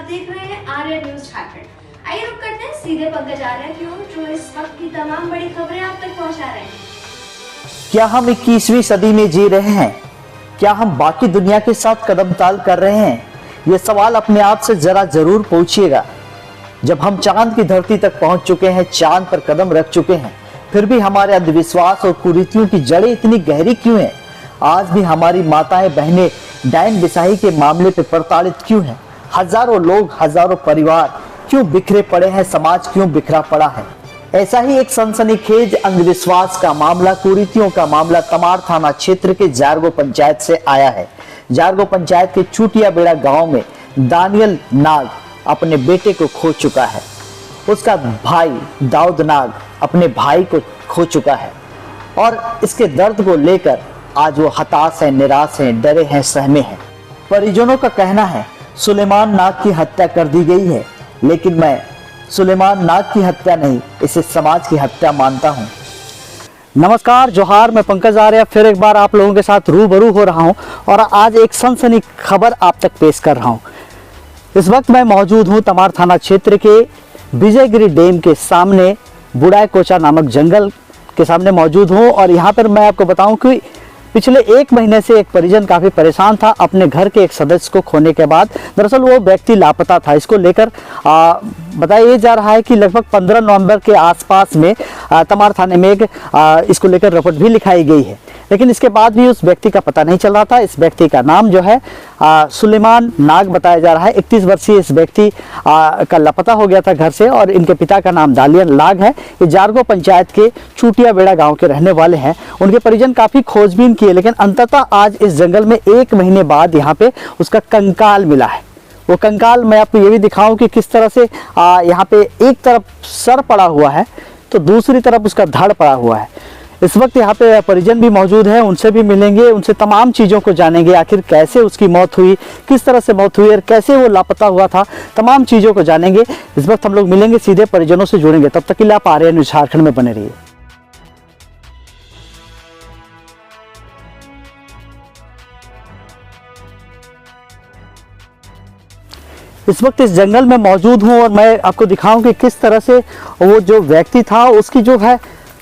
देख रहे हैं आर्या न्यूज झारखंड। आइए रुक करते हैं सीधे पंकज आर्या की ओर, जो इस वक्त की तमाम बड़ी खबरें आप तक पहुंचा रहे हैं। क्या हम 21वीं सदी में जी रहे हैं? क्या हम बाकी दुनिया के साथ कदम ताल कर रहे हैं? ये सवाल अपने आप से जरा जरूर पूछिएगा। जब हम चांद की धरती तक पहुंच चुके हैं, चांद पर कदम रख चुके हैं, फिर भी हमारे अंधविश्वास और कुरीतियों की जड़ें इतनी गहरी क्यों हैं? आज भी हमारी माताएं बहनें डायन बिसाही के मामले पर प्रताड़ित क्यों हैं? हजारों लोग, हजारों परिवार क्यों बिखरे पड़े हैं? समाज क्यों बिखरा पड़ा है? ऐसा ही एक सनसनीखेज अंधविश्वास का मामला, कुरीतियों का मामला तमाड़ थाना क्षेत्र के जारगो पंचायत से आया है। जारगो पंचायत के चूटिया बेड़ा गांव में दानियल नाग अपने बेटे को खो चुका है। उसका भाई दाऊद नाग अपने भाई को खो चुका है और इसके दर्द को लेकर आज वो हताश है, निराश है, डरे हैं, सहमे हैं। परिजनों का कहना है सुलेमान नाग की हत्या कर दी गई है, लेकिन मैं सुलेमान नाग की हत्या नहीं, इसे समाज की हत्या मानता हूं। नमस्कार, जोहार, मैं पंकज आर्या फिर एक बार आप लोगों के साथ रूबरू हो रहा हूं और आज एक सनसनी खबर आप तक पेश कर रहा हूं। इस वक्त मैं मौजूद हूं तमाड़ थाना क्षेत्र के विजयगिरी डैम के सामने बुढ़ाई कोचा नामक जंगल के सामने मौजूद हूं और यहां पर मैं आपको बताऊं कि पिछले 1 महीने से एक परिजन काफ़ी परेशान था अपने घर के एक सदस्य को खोने के बाद। दरअसल वो व्यक्ति लापता था। इसको लेकर बताया जा रहा है कि लगभग 15 नवंबर के आसपास में तमाड़ थाने में एक इसको लेकर रिपोर्ट भी लिखाई गई है, लेकिन इसके बाद भी उस व्यक्ति का पता नहीं चल रहा था। इस व्यक्ति का नाम जो है सुलेमान नाग बताया जा रहा है। 31 वर्षीय इस व्यक्ति का लापता हो गया था घर से और इनके पिता का नाम दानियल नाग है। ये जारगो पंचायत के चूटिया बेड़ा गांव के रहने वाले हैं। उनके परिजन काफ़ी खोजबीन किए, लेकिन अंततः आज इस जंगल में 1 महीने बाद यहाँ पे उसका कंकाल मिला है। वो कंकाल मैं आपको ये भी दिखाऊं कि किस तरह से यहाँ पे एक तरफ सर पड़ा हुआ है तो दूसरी तरफ उसका धड़ पड़ा हुआ है। इस वक्त यहाँ पे परिजन भी मौजूद हैं, उनसे भी मिलेंगे, उनसे तमाम चीज़ों को जानेंगे। आखिर कैसे उसकी मौत हुई, किस तरह से मौत हुई और कैसे वो लापता हुआ था, तमाम चीज़ों को जानेंगे। इस वक्त हम लोग मिलेंगे, सीधे परिजनों से जुड़ेंगे। तब तक के लिए आप आर्या न्यूज झारखंड में बने रहिए। इस वक्त इस जंगल में मौजूद हूँ और मैं आपको दिखाऊं कि किस तरह से वो जो व्यक्ति था उसकी जो है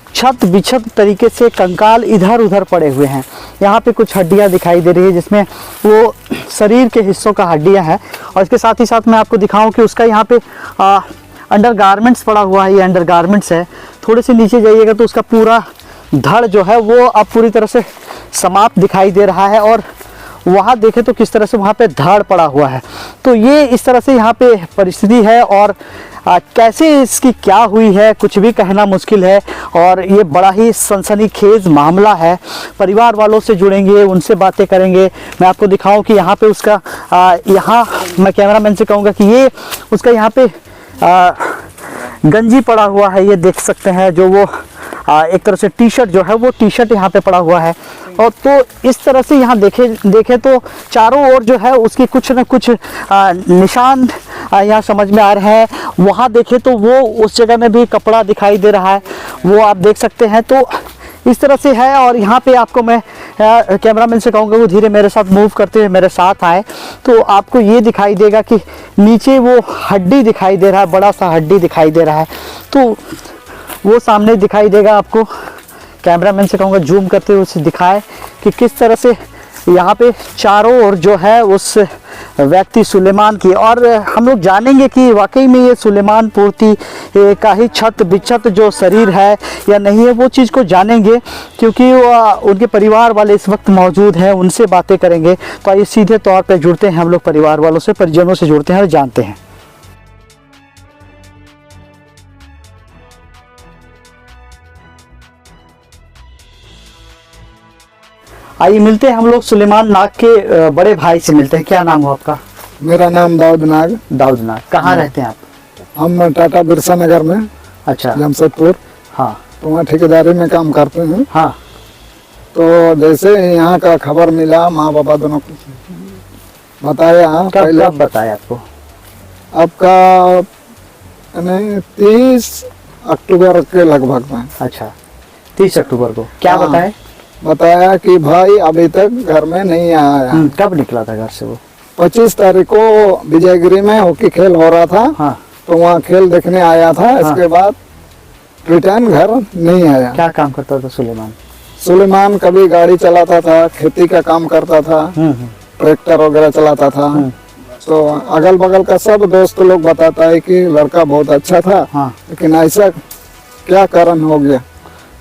छत बिछत तरीके से कंकाल इधर उधर पड़े हुए हैं। यहाँ पे कुछ हड्डियाँ दिखाई दे रही है जिसमें वो शरीर के हिस्सों का हड्डियाँ हैं और इसके साथ ही साथ मैं आपको दिखाऊं कि उसका यहाँ पे अंडर गारमेंट्स पड़ा हुआ है। ये अंडर गारमेंट्स है। थोड़े से नीचे जाइएगा तो उसका पूरा धड़ जो है वो अब पूरी तरह से समाप्त दिखाई दे रहा है और वहाँ देखें तो किस तरह से वहाँ पे धड़ पड़ा हुआ है। तो ये इस तरह से यहाँ पे परिस्थिति है और कैसे इसकी क्या हुई है कुछ भी कहना मुश्किल है और ये बड़ा ही सनसनीखेज मामला है। परिवार वालों से जुड़ेंगे, उनसे बातें करेंगे। मैं आपको दिखाऊं कि यहाँ पे उसका यहाँ मैं कैमरामैन से कहूँगा कि ये उसका यहाँ पे गंजी पड़ा हुआ है। ये देख सकते हैं जो वो एक तरह से टी शर्ट जो है वो टी शर्ट यहाँ पे पड़ा हुआ है और तो इस तरह से यहाँ देखे तो चारों ओर जो है उसके कुछ न कुछ निशान यहाँ समझ में आ रहे हैं। वहाँ देखे तो वो उस जगह में भी कपड़ा दिखाई दे रहा है, वो आप देख सकते हैं। तो इस तरह से है और यहाँ पे आपको मैं कैमरामैन से कहूँगा वो धीरे मेरे साथ मूव करते हुए मेरे साथ आए तो आपको ये दिखाई देगा कि नीचे वो हड्डी दिखाई दे रहा है, बड़ा सा हड्डी दिखाई दे रहा है। तो वो सामने दिखाई देगा आपको। कैमरामैन से कहूँगा जूम करते हुए उसे दिखाए कि किस तरह से यहाँ पे चारों ओर जो है उस व्यक्ति सुलेमान की, और हम लोग जानेंगे कि वाकई में ये सुलेमान पूर्ति का ही छत बिछत जो शरीर है या नहीं है, वो चीज़ को जानेंगे क्योंकि उनके परिवार वाले इस वक्त मौजूद हैं, उनसे बातें करेंगे। तो आइए सीधे तौर पर जुड़ते हैं हम लोग परिवार वालों से, परिजनों से जुड़ते हैं और जानते हैं। आइए मिलते हैं हम लोग सुलेमान नाग के बड़े भाई से मिलते हैं। क्या नाम हो आपका? मेरा नाम दाऊद नाग। दाऊद नाग। कहाँ रहते हैं आप? हम टाटा बिरसा नगर में। अच्छा, जमशेदपुर। हाँ। तो वहाँ ठेकेदारी में काम करते हैं। हाँ। तो जैसे यहाँ का खबर मिला, माँ बाबा दोनों को बताया। कब बताया आपको? आपका 30 अक्टूबर के लगभग में। अच्छा, 30 अक्टूबर को। क्या बताया? बताया कि भाई अभी तक घर में नहीं आया है। कब निकला था घर से वो? 25 तारीख को विजयगिरी में हॉकी खेल हो रहा था। हाँ। तो वहाँ खेल देखने आया था। इसके बाद रिटर्न घर नहीं आया। क्या काम करता था सुलेमान? सुलेमान कभी गाड़ी चलाता था, खेती का काम करता था, ट्रैक्टर वगैरह चलाता था। तो अगल बगल का सब दोस्त लोग बताता है कि लड़का बहुत अच्छा था। हाँ। लेकिन ऐसा क्या कारण हो गया?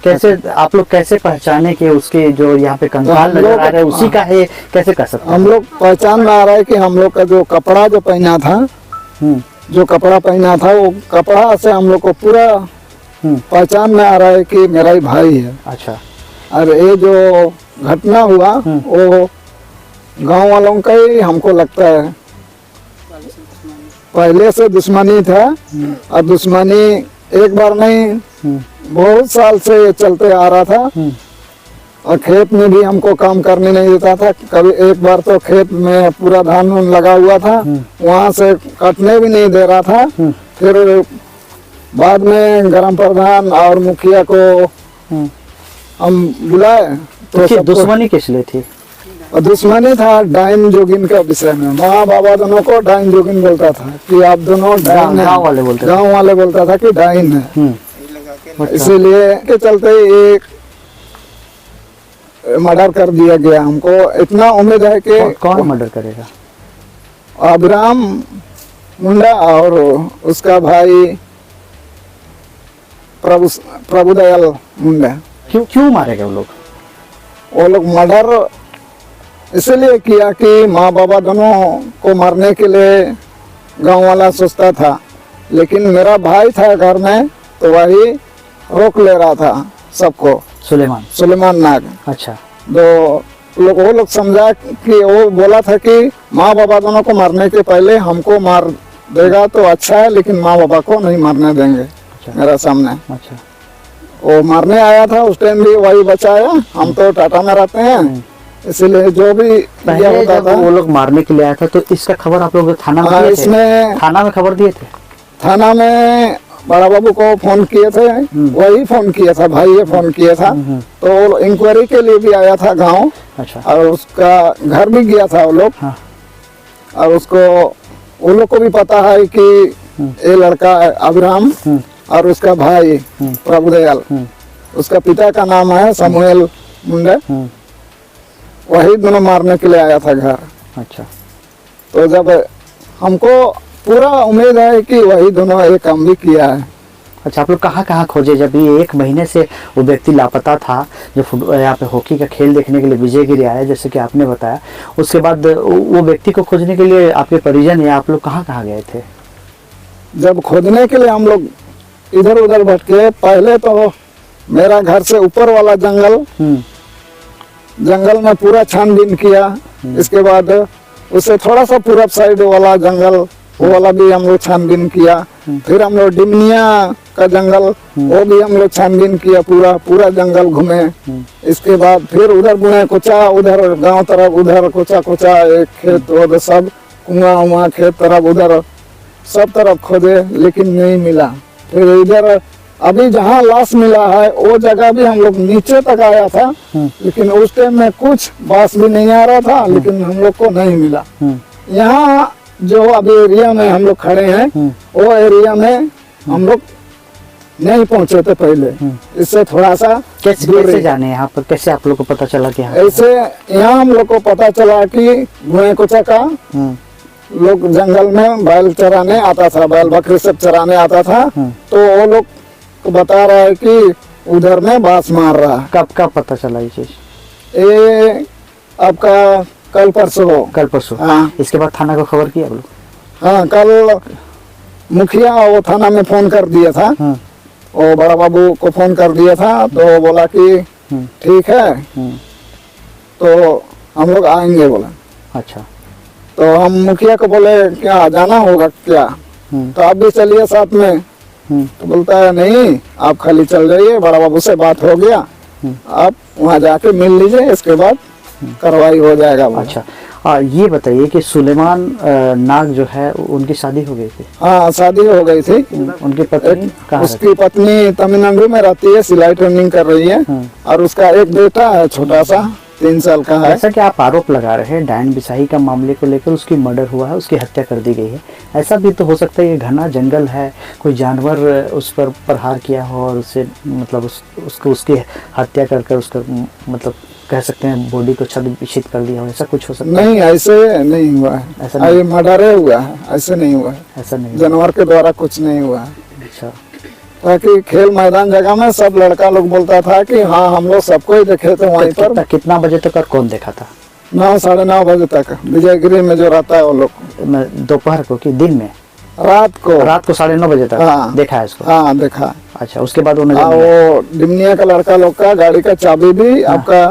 कैसे आप लोग कैसे पहचाने कि उसके जो यहाँ पे कंकाल हम नजर लोग- आ रहे हैं उसी का है, कैसे कर सकते हैं? हम लोग पहचान में आ रहा है कि हम लोग का जो कपड़ा जो पहना था, जो कपड़ा पहना था वो कपड़ा से हम लोग को पूरा पहचान में आ रहा है कि मेरा ही भाई है। अच्छा। और ये जो घटना हुआ वो गांव वालों का ही हमको लगता है। पहले से दुश्मनी था और दुश्मनी एक बार नहीं बहुत साल से ये चलते आ रहा था। और खेत में भी हमको काम करने नहीं देता था। कभी एक बार तो खेत में पूरा धान वान लगा हुआ था, वहां से कटने भी नहीं दे रहा था। फिर बाद में ग्राम प्रधान और मुखिया को हम बुलाए तो सबको- दुश्मनी किस लिए थी? और दुश्मनी था डाइन जोगिन के विषय में। माँ बाबा दोनों को डाइन जोगिन बोलता था कि आप दोनों डाइन हैं। गाँव वाले बोलते थे। गाँव वाले बोलता था कि डाइन है। इसीलिए के चलते एक मर्डर कर दिया गया। हमको इतना उम्मीद है कि कौन मर्डर करेगा? अब्राम मुंडा और उसका भाई प्रभुदयाल मुंडा। क्यों क्यों मारेगा वो लोग? वो लोग मर्डर इसलिए किया कि माँ बाबा दोनों को मारने के लिए गांव वाला सोचता था। लेकिन मेरा भाई था घर में तो वही रोक ले रहा था सबको। सुलेमान नाग। अच्छा। तो वो लोग समझा कि वो बोला था कि माँ बाबा दोनों को मारने के पहले हमको मार देगा तो अच्छा है, लेकिन माँ बाबा को नहीं मारने देंगे। अच्छा। मेरा सामने अच्छा। वो मारने आया था। उस टाइम भी वही बचाया। हम तो टाटा में रहते हैं, इसलिए जो भी पहले होता जब था वो लोग मारने के लिए आया था तो इसका खबर आप लोग थाना में दिए थे? इसमें थाना में खबर दिए थे? थाना में बड़ा बाबू को फोन किए थे। वही फोन किया था, भाई ये फोन किया था। तो इंक्वायरी के लिए भी आया था गांव। अच्छा। और उसका घर भी गया था वो लोग। हाँ। और उसको वो लोग को भी पता है कि ये लड़का अब्राम और उसका भाई प्रभुदयाल, उसका पिता का नाम है समूएल मुंडे। वही दोनों मारने के लिए आया था घर। अच्छा। तो जब हमको पूरा उम्मीद है कि वही दोनों ये काम भी किया है। अच्छा, आप लोग कहाँ खोजे जब ये 1 महीने से वो व्यक्ति लापता था, जो यहाँ पे हॉकी का खेल देखने के लिए विजयगिरी आया जैसे कि आपने बताया, उसके बाद वो व्यक्ति को खोजने के लिए आपके परिजन या आप लोग कहाँ गए थे? जब खोजने के लिए हम लोग इधर उधर भटके। पहले तो मेरा घर से ऊपर वाला जंगल में पूरा छानबीन किया। इसके बाद उससे थोड़ा सा पूरब साइड वाला जंगल, वो वाला भी हम लोग छानबीन किया। फिर हम लोग डिमनिया का जंगल, वो भी हम लोग छानबीन किया। पूरा जंगल घूमे। इसके बाद फिर उधर बुने कुचा, उधर गांव तरफ, उधर कुचा एक खेत, उधर सब कुआं खेत तरफ, उधर सब तरफ खोदे, लेकिन नहीं मिला। फिर इधर अभी जहाँ लाश मिला है वो जगह भी हम लोग नीचे तक आया था, लेकिन उस टाइम में कुछ बास भी नहीं आ रहा था, लेकिन हम लोग को नहीं मिला। यहाँ जो अभी एरिया में हम लोग खड़े हैं, वो एरिया में हम लोग नहीं पहुंचे थे पहले। इससे थोड़ा सा कैसे जाने यहाँ पर, कैसे आप लोग को पता चला कि ऐसे यहाँ हम लोग को पता चला कि भुए कुचा का लोग जंगल में बैल चराने आता था, बैल बकरी सब चराने आता था। तो वो लोग बता रहा है कि उधर में बास मार रहा है। कब पता चला ये चीज? ये आपका कल परसों। हाँ। इसके बाद थाना को खबर किया आप लोग? हाँ, कल मुखिया वो थाना में फोन कर दिया था। वो बड़ा बाबू को फोन कर दिया था। तो वो बोला कि ठीक है, तो हम लोग आएंगे बोला। अच्छा। तो हम मुखिया को बोले क्या जाना होगा क्या, तो आप भी चलिए साथ में। तो बोलता है नहीं, आप खाली चल जाइए, बड़ा बाबू से बात हो गया, आप वहाँ जाके मिल लीजिए, इसके बाद कार्रवाई हो जाएगा। अच्छा, ये बताइए कि सुलेमान नाग जो है उनकी शादी हो गई थी? हाँ, शादी हो गई थी। उनकी पत्नी कहाँ? उसकी पत्नी तमिलनाडु में रहती है, सिलाई ट्रेनिंग कर रही है। और उसका एक बेटा है छोटा सा, 3 साल का है। जैसा कि आप आरोप लगा रहे हैं डायन बिसाही का मामले को लेकर, उसकी मर्डर हुआ है, उसकी हत्या कर दी गई है, ऐसा भी तो हो सकता है ये घना जंगल है, कोई जानवर उस पर प्रहार किया हो और उससे मतलब उसको उसकी हत्या कर उसका मतलब कह सकते हैं बॉडी को छद विक्षित कर दिया हो, ऐसा कुछ हो सकता है? नहीं, ऐसे नहीं हुआ है, ऐसा नहीं, ये मर्डर हुआ है, ऐसे नहीं हुआ है, ऐसा नहीं, जानवर के द्वारा कुछ नहीं हुआ है। अच्छा, ताकि खेल मैदान जगह में सब लड़का लोग बोलता था कि हाँ हम लोग सबको ही देखे थे वहीं पर। कितना बजे तक और कौन देखा था? 9 साढ़े 9 बजे तक विजयगिरी में जो रहता है वो लोग। दोपहर को कि दिन में? रात को 9:30 बजे तक। हाँ, देखा है इसको? हाँ देखा। अच्छा, उसके बाद वो डिमनिया का लड़का लोग का गाड़ी का चाबी भी आपका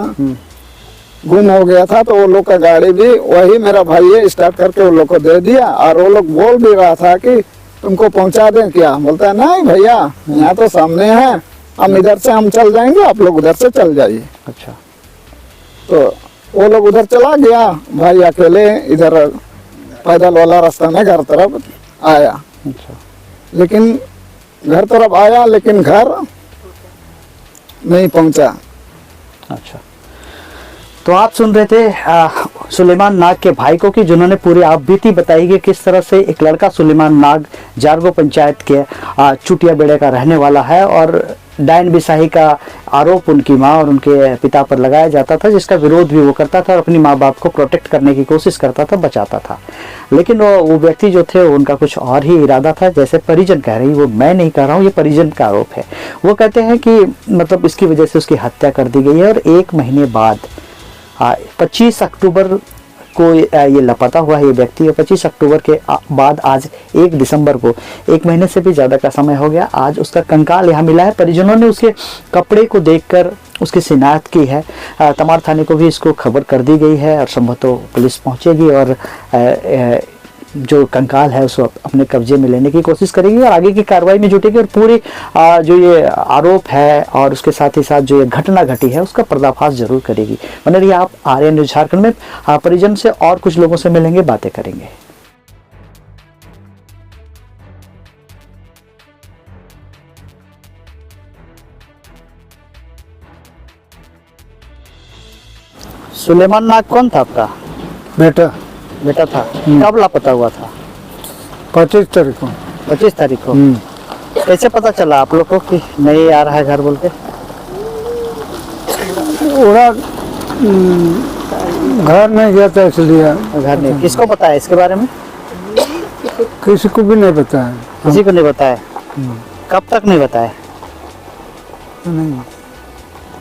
गुम हो गया था, तो वो लोग का गाड़ी भी वही मेरा भाई स्टार्ट करके वो लोग को दे दिया, और वो लोग बोल भी रहा था कि तुमको पहुंचा दें क्या? बोलता है नहीं भैया, यहाँ तो सामने है, हम इधर से हम चल जाएंगे, आप लोग उधर से चल जाइए। अच्छा, तो वो लोग उधर चला गया, भाई अकेले इधर पैदल वाला रास्ता में घर तरफ आया। अच्छा, लेकिन घर तरफ आया लेकिन घर नहीं पहुंचा। अच्छा। तो आप सुन रहे थे सुलेमान नाग के भाई को कि जिन्होंने पूरी आप बीती बताई कि किस तरह से एक लड़का सुलेमान नाग जारगो पंचायत के चुटिया बेड़े का रहने वाला है, और डायन बिसाही का आरोप उनकी माँ और उनके पिता पर लगाया जाता था, जिसका विरोध भी वो करता था और अपनी माँ बाप को प्रोटेक्ट करने की कोशिश करता था, बचाता था। लेकिन वो व्यक्ति जो थे उनका कुछ और ही इरादा था, जैसे परिजन कह रही, वो मैं नहीं कह रहा हूँ, ये परिजन का आरोप है। वो कहते हैं कि मतलब इसकी वजह से उसकी हत्या कर दी गई है, और 1 महीने बाद 25 अक्टूबर को ये लापता हुआ है ये व्यक्ति, और 25 अक्टूबर के बाद आज 1 दिसंबर को 1 महीने से भी ज़्यादा का समय हो गया, आज उसका कंकाल यहाँ मिला है। परिजनों ने उसके कपड़े को देखकर उसकी शिनाख्त की है। तमाड़ थाने को भी इसको खबर कर दी गई है, और संभवतः पुलिस पहुँचेगी और जो कंकाल है उसको अपने कब्जे में लेने की कोशिश करेगी और आगे की कार्रवाई में जुटेगी, और पूरी जो ये आरोप है और उसके साथ ही साथ जो ये घटना घटी है उसका पर्दाफाश जरूर करेगी। बने रहिए आप आर्यन न्यूज़ झारखंड में। परिजन से और कुछ लोगों से मिलेंगे, बातें करेंगे। सुलेमान नाग कौन था आपका बेटा था? कब लापता हुआ था? 25 तारीख को। 25 तारीख को। कैसे पता चला आप लोग को कि नहीं आ रहा है घर बोल के? उड़ा घर नहीं गया था इसलिए। घर नहीं, किसको पता है इसके बारे में? किसी को भी नहीं पता है। किसी को नहीं बताया? कब तक नहीं बताया? नहीं,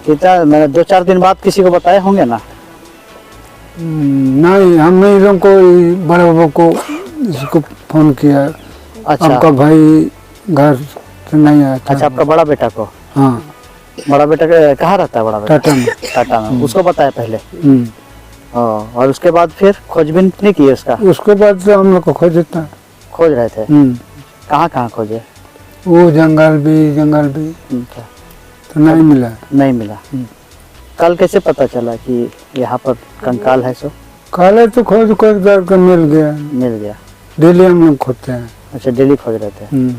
कितना मैंने 2-4 दिन बाद किसी को बताए होंगे ना? नहीं, हमने इन लोगों को बड़े बाबू को इसको फोन किया। अच्छा, आपका भाई घर से नहीं आया था। अच्छा, आपका बड़ा बेटा को? हाँ। बड़ा बेटा कहाँ रहता है? बड़ा बेटा टाटा में। टाटा में। उसको बताया पहले? और उसके बाद फिर खोजबीन नहीं की उसका? उसके बाद से हम लोग को खोजता खोज रहे थे। कहाँ खोजे? वो जंगल भी तो नहीं मिला। नहीं मिला। कल कैसे पता चला कि यहाँ पर कंकाल है? सो काले तो खोज करके मिल गया। डेली हम लोग खोजते हैं। अच्छा, डेली खोज रहे थे।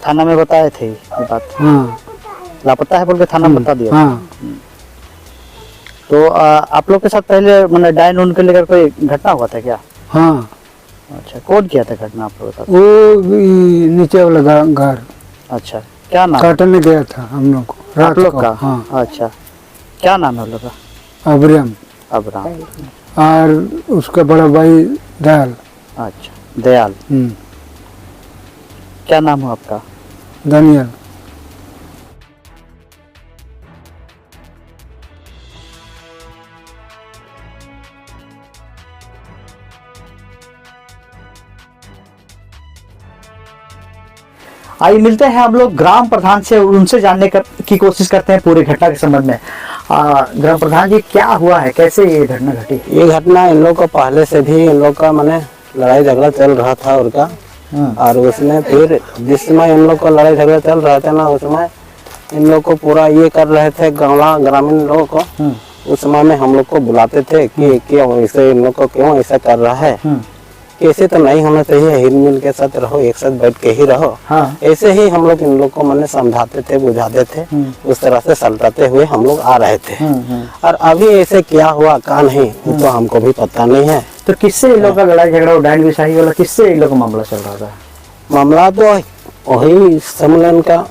थाना में बताए थे ये बात? हाँ। लापता है बोल के थाना बता दिया? हाँ। तो आप लोग के साथ पहले मतलब डायन उनके लेकर कोई घटना हुआ था क्या? हाँ। अच्छा, कौन किया था घटना आप लोगों के साथ? वो नीचे वाला घर। अच्छा, क्या नाम? काटने गया था हम लोग को आप लोग का? हाँ। अच्छा, क्या नाम है लोग का? अब्राम। और उसका बड़ा भाई दयाल। अच्छा, दयाल। क्या नाम है आपका? दानियल। आइए मिलते हैं हम लोग ग्राम प्रधान से, उनसे जानने की कोशिश करते हैं पूरी घटना के संबंध में। ग्राम प्रधान जी, क्या हुआ है, कैसे ये घटना घटी? ये घटना इन लोग को पहले से भी इन लोग का माने लड़ाई झगड़ा चल रहा था उनका, और उसमें फिर जिस समय इन लोग का लड़ाई झगड़ा चल रहा था ना, उसमें इन लोग को पूरा ये कर रहे थे ग्रामीण लोगों को। उस समय में हम लोग को बुलाते थे कि क्यों इसे इन लोग को क्यों ऐसा कर रहा है, कैसे तो नहीं होना चाहिए, हिल मिल के साथ रहो, एक साथ बैठ के ही रहो। हाँ। ऐसे ही हम लोग इन लोग को मैंने समझाते थे, बुझाते थे, उस तरह से सलटाते हुए हम लोग आ रहे थे। और अभी ऐसे क्या हुआ क्या नहीं वो तो हमको भी पता नहीं है। तो किससे इन लोग का लड़ाई झगड़ा, डायन बिसाही वाला किससे इन लोग का मामला चल रहा था? मामला तो वही समलन का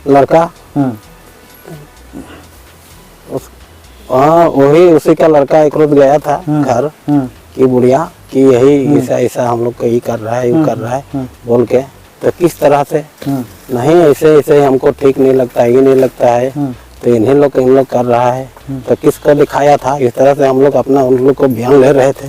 लड़का, हाँ वही उसी का लड़का एक रोज गया था घर की बुढ़िया कि यही ऐसा ऐसा हम लोग को ये कर रहा है, ये कर रहा है बोल के। तो किस तरह से नहीं ऐसे ऐसे हमको ठीक नहीं लगता, ये नहीं लगता है, तो इन लोग कर रहा है। तो किसको दिखाया था इस तरह से हम लोग अपना उन लोग को बयान ले रहे थे,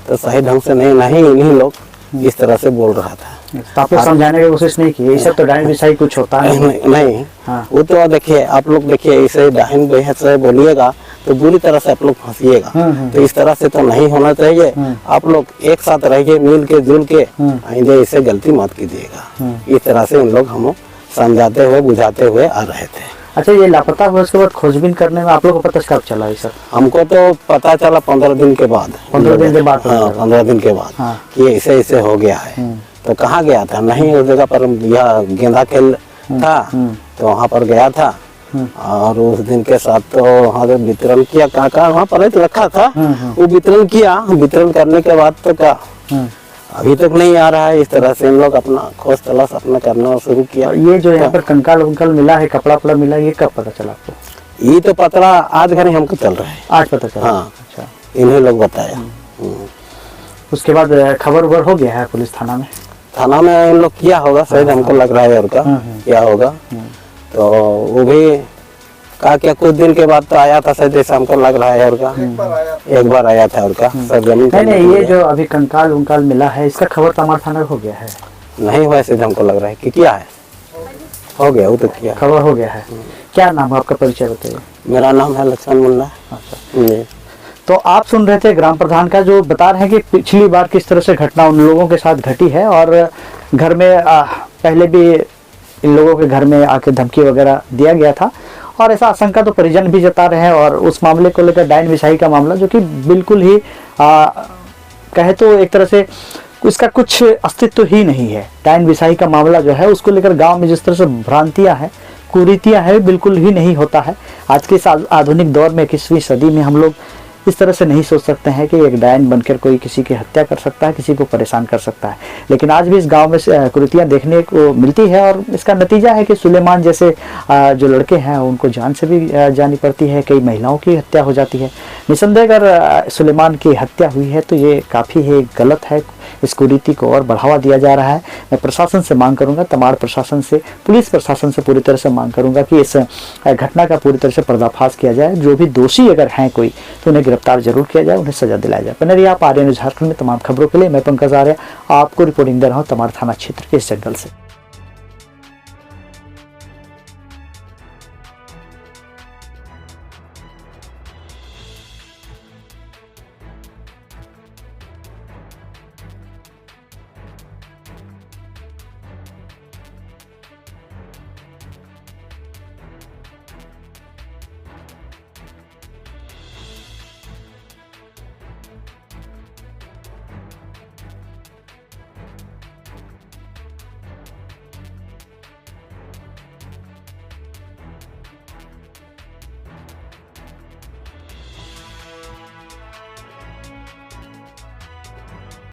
तो सही ढंग से नहीं इन्हीं लोग इस तरह से बोल रहा था। तो आप लोग समझाने की कोशिश नहीं की, ये सब तो डायन बिसाही कुछ होता है नहीं। हाँ। वो तो देखिए आप लोग देखिए ऐसे डायन से बोलिएगा तो बुरी तरह से आप लोग फंसिएगा। तो इस तरह से तो नहीं होना चाहिए। आप लोग एक साथ रहिए, मिल के जुल के, आइंदे ऐसे गलती मत कीजिएगा। इस तरह से इन लोग हम समझाते हुए बुझाते हुए आ रहे थे। अच्छा, ये लापता हुआ उसके बाद खोजबीन करने में आप लोग को पता कब चला ये सब? हमको तो पता चला 15 दिन के बाद। 15 दिन के बाद? हाँ 15 दिन के बाद। हाँ। कि ऐसे ऐसे हो गया है। तो कहाँ गया था? नहीं उस जगह पर यह गेंदा खेल था तो वहाँ पर गया था। और उस दिन के साथ तो वहाँ पे वितरण किया, कहाँ वहाँ पर रखा था, वो वितरण किया। वितरण करने के बाद तो क्या अभी तक नहीं आ रहा है। इस तरह से इन लोग अपना खोज तलाश अपना करना शुरू किया। ये जो यहाँ पर कंकाल वंकाल मिला है, कपड़ा वपड़ा मिला, ये कब पता चला आपको? ये तो पता आज घर हमको चल रहा है। आज पता चला? हाँ। अच्छा, इन्हें लोग बताया। उसके बाद खबर उबर हो गया है पुलिस थाना में? थाना में इन लोग किया होगा शायद, हमको लग रहा है और का क्या होगा। तो वो भी क्या कुछ दिन के बाद तो आया था शायद, जैसा हमको लग रहा है और का एक बार आया था और का सब जमीन। नहीं ये जो अभी कंकाल वंकाल मिला है इसका खबर तो हमारे थाना हो गया है? नहीं हुआ शायद, हमको लग रहा है कि क्या है, हो गया वो तो किया, खबर हो गया है। क्या नाम है आपका, परिचय बताइए? मेरा नाम है लक्ष्मण मुन्ना। तो आप सुन रहे थे ग्राम प्रधान का जो बता रहे हैं कि पिछली बार किस तरह से घटना उन लोगों के साथ घटी है, और घर में पहले भी इन लोगों के घर में आके धमकी वगैरह दिया गया था, और ऐसा आशंका तो परिजन भी जता रहे हैं। और उस मामले को लेकर डायन बिसाही का मामला जो कि बिल्कुल ही कहे तो एक तरह से इसका कुछ अस्तित्व ही नहीं है। डायन बिसाही का मामला जो है उसको लेकर गांव में जिस तरह से भ्रांतियां हैं, कुरीतियां हैं, बिल्कुल ही नहीं होता है। आज के इस आधुनिक दौर में 21वीं सदी में हम लोग इस तरह से नहीं सोच सकते हैं कि एक डायन बनकर कोई किसी की हत्या कर सकता है, किसी को परेशान कर सकता है। लेकिन आज भी इस गांव में कुरीतियां देखने को मिलती है, और इसका नतीजा है कि सुलेमान जैसे जो लड़के हैं उनको जान से भी जानी पड़ती है, कई महिलाओं की हत्या हो जाती है। निसंदेह अगर सुलेमान की हत्या हुई है तो ये काफ़ी ही गलत है। इस कुरीति को और बढ़ावा दिया जा रहा है। मैं प्रशासन से मांग करूंगा, तमाड़ प्रशासन से, पुलिस प्रशासन से पूरी तरह से मांग करूंगा कि इस घटना का पूरी तरह से पर्दाफाश किया जाए। जो भी दोषी अगर हैं कोई तो उन्हें गिरफ्तार जरूर किया जाए, उन्हें सजा दिलाया जाए। बने रहिए आप आर्यन न्यूज़ झारखंड में। तमाम खबरों के लिए मैं पंकज आर्य आपको रिपोर्टिंग दे रहा हूँ तमाड़ थाना क्षेत्र के इस जंगल से।